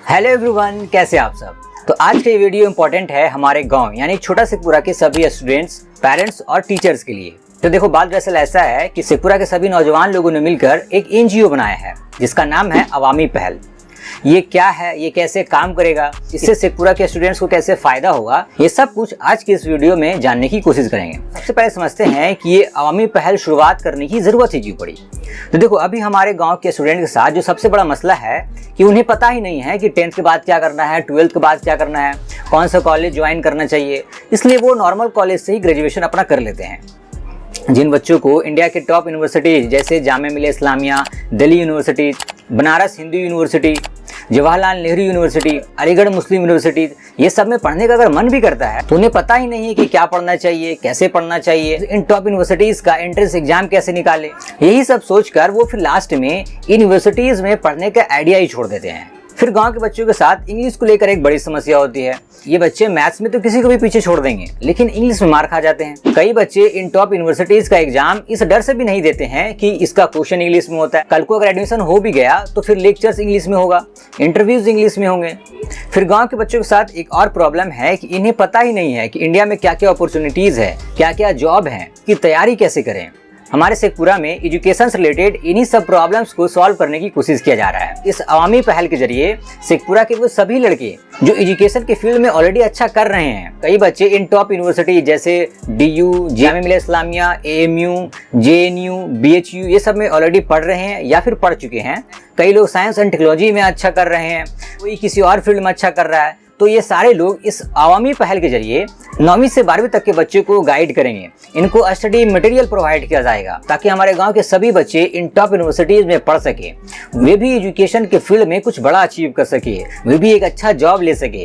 Hello everyone, कैसे आप सब। तो आज का वीडियो इंपॉर्टेंट है हमारे गांव यानी छोटा शेखपुरा के सभी स्टूडेंट्स, पेरेंट्स और टीचर्स के लिए। तो देखो, बात दरअसल ऐसा है कि शेखपुरा के सभी नौजवान लोगों ने मिलकर एक एनजीओ बनाया है जिसका नाम है अवामी पहल। ये क्या है, ये कैसे काम करेगा, इससे शेखपुरा के स्टूडेंट्स को कैसे फायदा होगा, ये सब कुछ आज की इस वीडियो में जानने की कोशिश करेंगे। सबसे पहले समझते हैं कि ये अवामी पहल शुरुआत करने की जरूरत ही क्यों पड़ी। तो देखो, अभी हमारे गांव के स्टूडेंट के साथ जो सबसे बड़ा मसला है कि उन्हें पता ही नहीं है कि 10th के बाद क्या करना है, 12th के बाद क्या करना है, कौन सा कॉलेज ज्वाइन करना चाहिए। इसलिए वो नॉर्मल कॉलेज से ही ग्रेजुएशन अपना कर लेते हैं। जिन बच्चों को इंडिया के टॉप यूनिवर्सिटीज जैसे Jamia Millia Islamia, Delhi university, Banaras Hindu university, Jawaharlal Nehru university, Aligarh Muslim university, ये सब में पढ़ने का अगर मन भी करता है तो उन्हें पता ही नहीं है कि क्या पढ़ना चाहिए, कैसे पढ़ना चाहिए, इन टॉप यूनिवर्सिटीज का एंट्रेंस एग्जाम कैसे निकाले। यही सब सोचकर वो फिर लास्ट में इन यूनिवर्सिटीज में पढ़ने का आइडिया ही छोड़ देते हैं। फिर गांव के बच्चों के साथ इंग्लिश को लेकर एक बड़ी समस्या होती है। ये बच्चे मैथ्स में तो किसी को भी पीछे छोड़ देंगे, लेकिन इंग्लिश में मार खा जाते हैं। कई बच्चे इन टॉप यूनिवर्सिटीज का एग्जाम इस डर से भी नहीं देते हैं कि इसका क्वेश्चन इंग्लिश में होता है। कल को अगर एडमिशन हो भी गया तो फिर लेक्चर्स इंग्लिश में होगा, इंटरव्यूज इंग्लिश में होंगे। फिर गांव के बच्चों के साथ एक और प्रॉब्लम है कि इन्हें पता ही नहीं है कि इंडिया में क्या क्या अपॉर्चुनिटीज है, क्या क्या जॉब है, की तैयारी कैसे करें। हमारे शेखपुरा में एजुकेशन से रिलेटेड इन्हीं सब प्रॉब्लम्स को सॉल्व करने की कोशिश किया जा रहा है। इस अवामी पहल के जरिए शेखपुरा के वो सभी लड़के जो एजुकेशन के फील्ड में ऑलरेडी अच्छा कर रहे हैं, कई बच्चे इन टॉप यूनिवर्सिटी जैसे DU, Jamia Millia Islamia, AMU, JNU, BHU, ये सब में ऑलरेडी पढ़ रहे हैं या फिर पढ़ चुके हैं। कई लोग साइंस एंड टेक्नोलॉजी में अच्छा कर रहे हैं, कोई किसी और फील्ड में अच्छा कर रहा है। तो ये सारे लोग इस अवामी पहल के जरिए 9वीं से 12वीं तक के बच्चे को गाइड करेंगे। इनको स्टडी मटेरियल प्रोवाइड किया जाएगा ताकि हमारे गांव के सभी बच्चे इन टॉप यूनिवर्सिटीज में पढ़ सके, वे भी एजुकेशन के फील्ड में कुछ बड़ा अचीव कर सके, वे भी एक अच्छा जॉब ले सके।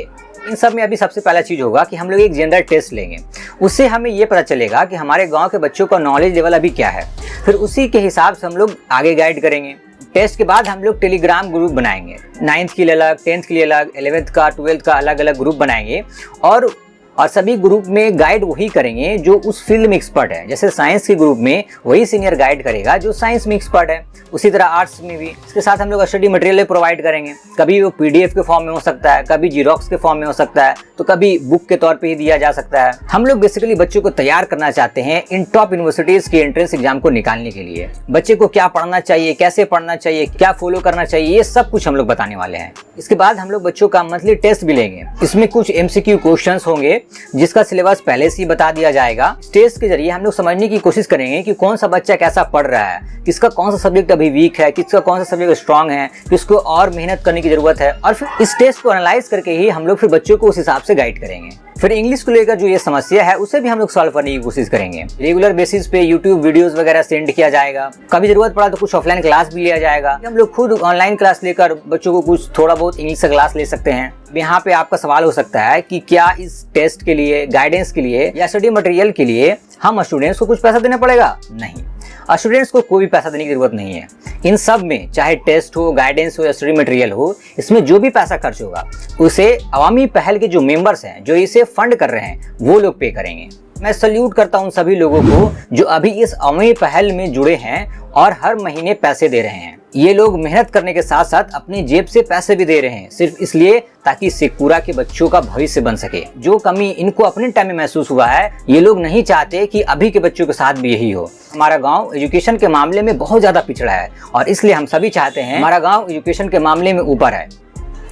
इन सब में अभी सबसे पहला चीज होगा कि हम लोग एक जेंडर टेस्ट लेंगे। उससे हमें ये पता चलेगा कि हमारे गाँव के बच्चों का नॉलेज लेवल अभी क्या है। फिर उसी के हिसाब से हम लोग आगे गाइड करेंगे। टेस्ट के बाद हम लोग टेलीग्राम ग्रुप बनाएंगे, 9th के लिए अलग, 10th के लिए अलग, 11th का, 12th का अलग अलग ग्रुप बनाएंगे और सभी ग्रुप में गाइड वही करेंगे जो उस फील्ड में एक्सपर्ट है। जैसे साइंस के ग्रुप में वही सीनियर गाइड करेगा जो साइंस में एक्सपर्ट है, उसी तरह आर्ट्स में भी। इसके साथ हम लोग स्टडी मटेरियल प्रोवाइड करेंगे। कभी वो PDF के फॉर्म में हो सकता है, कभी जीरोक्स के फॉर्म में हो सकता है, तो कभी बुक के तौर पे ही दिया जा सकता है। हम लोग बेसिकली बच्चों को तैयार करना चाहते हैं इन टॉप यूनिवर्सिटीज के एंट्रेंस एग्जाम को निकालने के लिए। बच्चे को क्या पढ़ना चाहिए, कैसे पढ़ना चाहिए, क्या फॉलो करना चाहिए, ये सब कुछ हम लोग बताने वाले हैं। इसके बाद हम लोग बच्चों का मंथली टेस्ट भी लेंगे। इसमें कुछ MCQ क्वेश्चन होंगे जिसका सिलेबस पहले से ही बता दिया जाएगा। टेस्ट के जरिए हम लोग समझने की कोशिश करेंगे कि कौन सा बच्चा कैसा पढ़ रहा है, किसका कौन सा सब्जेक्ट अभी वीक है, किसका कौन सा सब्जेक्ट स्ट्रांग है, किसको और मेहनत करने की जरूरत है। और फिर इस टेस्ट को एनालाइज करके ही हम लोग फिर बच्चों को उस हिसाब से गाइड करेंगे। फिर इंग्लिश को लेकर जो ये समस्या है उसे भी हम लोग सॉल्व करने की कोशिश करेंगे। रेगुलर बेसिस पे YouTube वीडियोस वगैरह सेंड किया जाएगा। कभी जरूरत पड़ा तो कुछ ऑफलाइन क्लास भी लिया जाएगा। हम लोग खुद ऑनलाइन क्लास लेकर बच्चों को कुछ थोड़ा बहुत इंग्लिश का क्लास ले सकते हैं। यहाँ पे आपका सवाल हो सकता है कि क्या इस टेस्ट के लिए, गाइडेंस के लिए या स्टडी मटेरियल के लिए हम स्टूडेंट्स को कुछ पैसा देना पड़ेगा? नहीं, स्टूडेंट्स को कोई भी पैसा देने की जरूरत नहीं है। इन सब में चाहे टेस्ट हो, गाइडेंस हो या स्टडी मटेरियल हो, इसमें जो भी पैसा खर्च होगा उसे अवामी पहल के जो मेंबर्स हैं, जो इसे फंड कर रहे हैं, वो लोग पे करेंगे। मैं सल्यूट करता हूं सभी लोगों को जो अभी इस अवामी पहल में जुड़े हैं और हर महीने पैसे दे रहे हैं। ये लोग मेहनत करने के साथ साथ अपनी जेब से पैसे भी दे रहे हैं, सिर्फ इसलिए ताकि शेखपुरा के बच्चों का भविष्य बन सके। जो कमी इनको अपने टाइम में महसूस हुआ है, ये लोग नहीं चाहते कि अभी के बच्चों के साथ भी यही हो। हमारा गांव एजुकेशन के मामले में बहुत ज्यादा पिछड़ा है और इसलिए हम सभी चाहते हैं हमारा गांव एजुकेशन के मामले में ऊपर है।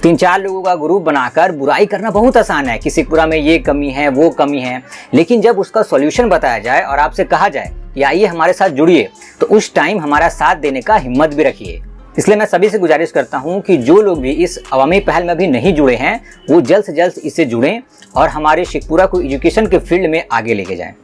3-4 लोगों का ग्रुप बनाकर बुराई करना बहुत आसान है कि शेखपुरा में ये कमी है, वो कमी है, लेकिन जब उसका सॉल्यूशन बताया जाए और आपसे कहा जाए कि आइए हमारे साथ जुड़िए, तो उस टाइम हमारा साथ देने का हिम्मत भी रखिए। इसलिए मैं सभी से गुजारिश करता हूं कि जो लोग भी इस अवामी पहल में अभी नहीं जुड़े हैं वो जल्द से जल्द इससे जुड़ें और हमारे शेखपुरा को एजुकेशन के फील्ड में आगे लेके जाएं।